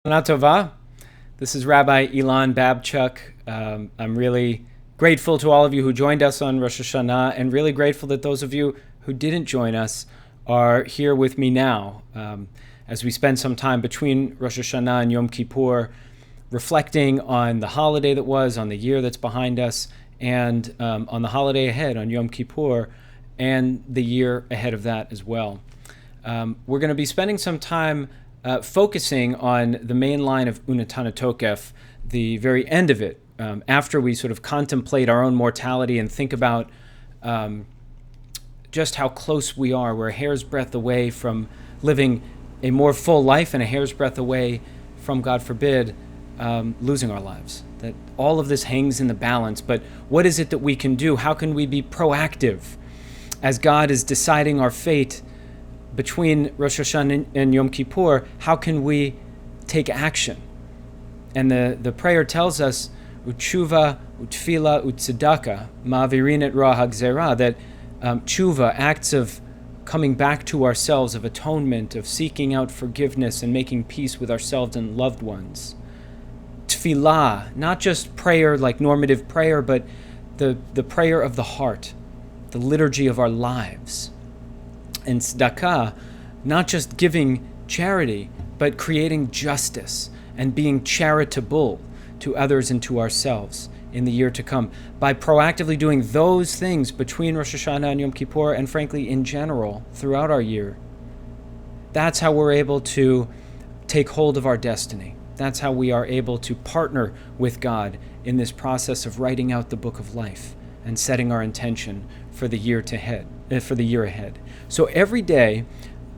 Shana Tova. This is Rabbi Elan Babchuck. I'm really grateful to all of you who joined us on Rosh Hashanah, and really grateful that those of you who didn't join us are here with me now as we spend some time between Rosh Hashanah and Yom Kippur reflecting on the holiday that was, on the year that's behind us, and on the holiday ahead, on Yom Kippur, and the year ahead of that as well. We're going to be spending some time focusing on the main line of Unatana Tokef, the very end of it, after we sort of contemplate our own mortality and think about just how close we are. We're a hair's breadth away from living a more full life and a hair's breadth away from, God forbid, losing our lives. That all of this hangs in the balance, but what is it that we can do? How can we be proactive as God is deciding our fate between Rosh Hashanah and Yom Kippur? How can we take action? And the prayer tells us, Teshuvah, Tefillah, Tzedakah, Ma'avirin et Ra HaGzerah, that Teshuvah, acts of coming back to ourselves, of atonement, of seeking out forgiveness and making peace with ourselves and loved ones. Tefillah, not just prayer like normative prayer, but the prayer of the heart, the liturgy of our lives. And tzedakah, not just giving charity, but creating justice and being charitable to others and to ourselves in the year to come. By proactively doing those things between Rosh Hashanah and Yom Kippur, and frankly in general throughout our year, that's how we're able to take hold of our destiny. That's how we are able to partner with God in this process of writing out the book of life and setting our intention for the year ahead. So every day,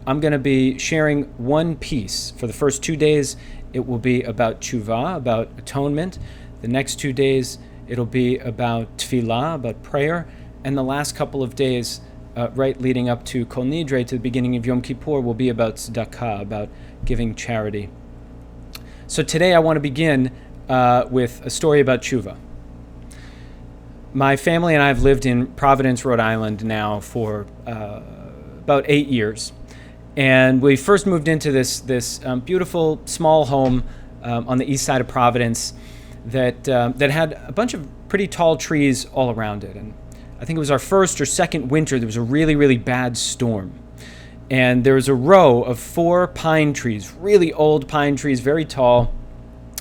I'm going to be sharing one piece. For the first 2 days, it will be about Teshuvah, about atonement. The next 2 days, it'll be about Tefillah, about prayer. And the last couple of days, right leading up to Kol Nidre, to the beginning of Yom Kippur, will be about tzedakah, about giving charity. So today I want to begin with a story about Teshuvah. My family and I have lived in Providence, Rhode Island now for about 8 years. And we first moved into this beautiful small home on the east side of Providence that had a bunch of pretty tall trees all around it. And I think it was our first or second winter, there was a really, really bad storm. And there was a row of 4 pine trees, really old pine trees, very tall,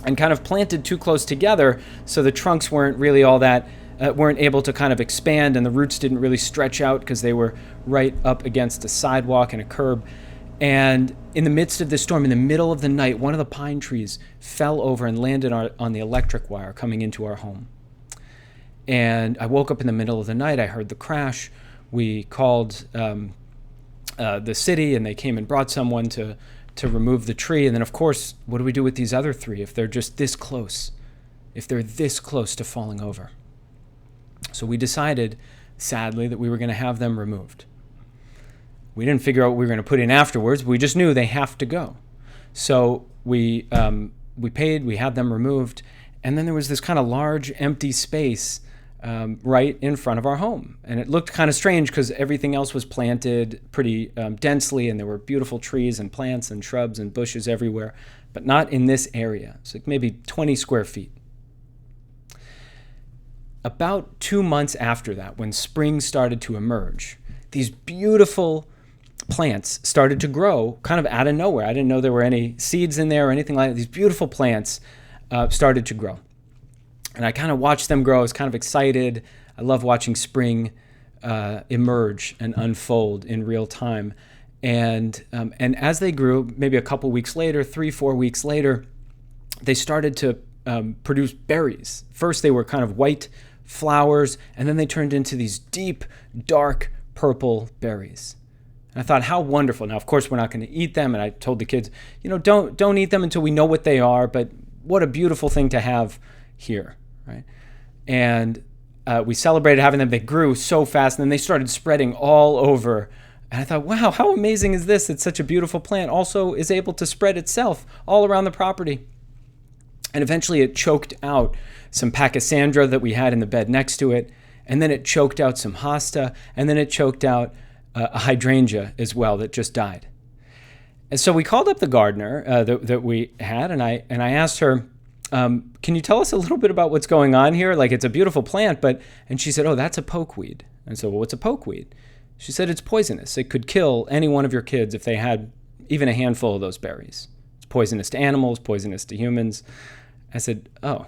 and kind of planted too close together, so the trunks weren't really all that weren't able to kind of expand, and the roots didn't really stretch out because they were right up against a sidewalk and a curb. And in the midst of this storm, in the middle of the night, one of the pine trees fell over and landed on the electric wire coming into our home. And I woke up in the middle of the night. I heard the crash. We called the city, and they came and brought someone to remove the tree. And then, of course, what do we do with these other 3 if they're just this close, if they're this close to falling over? So we decided, sadly, that we were going to have them removed. We didn't figure out what we were going to put in afterwards, but we just knew they have to go. So we paid, we had them removed, and then there was this kind of large empty space right in front of our home. And it looked kind of strange because everything else was planted pretty densely, and there were beautiful trees and plants and shrubs and bushes everywhere, but not in this area. So maybe 20 square feet. About 2 months after that, when spring started to emerge, these beautiful plants started to grow kind of out of nowhere. I didn't know there were any seeds in there or anything like that. These beautiful plants started to grow. And I kind of watched them grow. I was kind of excited. I love watching spring emerge and unfold in real time. And as they grew, maybe a couple weeks later, 3-4 weeks later, they started to produce berries. First, they were kind of white flowers, and then they turned into these deep, dark purple berries. And I thought, how wonderful. Now, of course, we're not going to eat them, and I told the kids, don't eat them until we know what they are, but what a beautiful thing to have here, right? And we celebrated having them. They grew so fast, and then they started spreading all over. And I thought, wow, how amazing is this? It's such a beautiful plant, also is able to spread itself all around the property. And eventually it choked out some pachysandra that we had in the bed next to it, and then it choked out some hosta, and then it choked out a hydrangea as well that just died. And so we called up the gardener that we had, and I asked her, can you tell us a little bit about what's going on here? Like, it's a beautiful plant, and she said, oh, that's a pokeweed. And so, well, what's a pokeweed? She said, it's poisonous. It could kill any one of your kids if they had even a handful of those berries. It's poisonous to animals, poisonous to humans. I said, oh,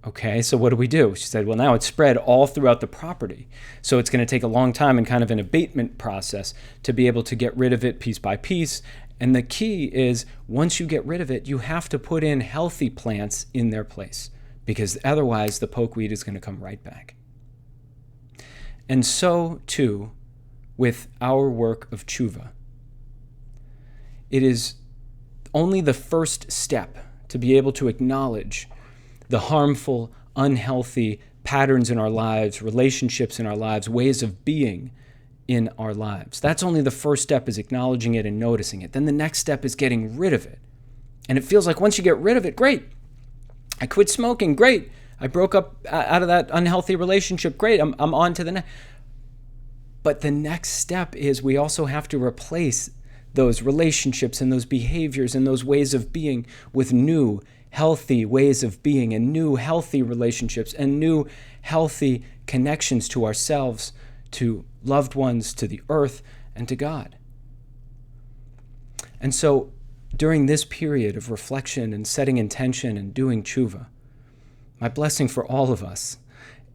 okay, so what do we do? She said, well, now it's spread all throughout the property. So it's going to take a long time and kind of an abatement process to be able to get rid of it piece by piece. And the key is, once you get rid of it, you have to put in healthy plants in their place, because otherwise the pokeweed is going to come right back. And so, too, with our work of Teshuvah. It is only the first step to be able to acknowledge the harmful, unhealthy patterns in our lives, relationships in our lives, ways of being in our lives. That's only the first step, is acknowledging it and noticing it. Then the next step is getting rid of it. And it feels like once you get rid of it, great. I quit smoking, great. I broke up out of that unhealthy relationship, great. I'm on to the next. But the next step is we also have to replace those relationships and those behaviors and those ways of being with new, healthy ways of being and new, healthy relationships and new, healthy connections to ourselves, to loved ones, to the earth, and to God. And so during this period of reflection and setting intention and doing Teshuvah, my blessing for all of us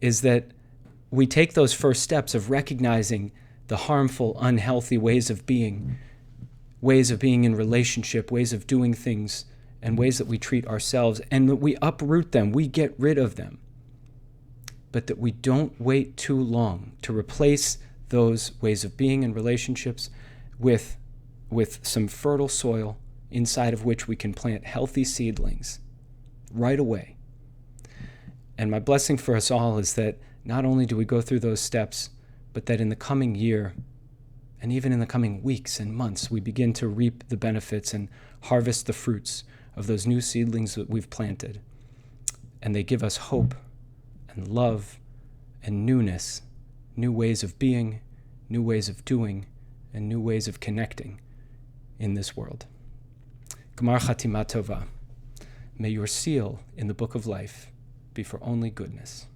is that we take those first steps of recognizing the harmful, unhealthy ways of being in relationship, ways of doing things, and ways that we treat ourselves, and that we uproot them, we get rid of them. But that we don't wait too long to replace those ways of being and relationships with some fertile soil inside of which we can plant healthy seedlings right away. And my blessing for us all is that not only do we go through those steps, but that in the coming year, and even in the coming weeks and months, we begin to reap the benefits and harvest the fruits of those new seedlings that we've planted. And they give us hope and love and newness, new ways of being, new ways of doing, and new ways of connecting in this world. Gmar Chatima Tova. May your seal in the book of life be for only goodness.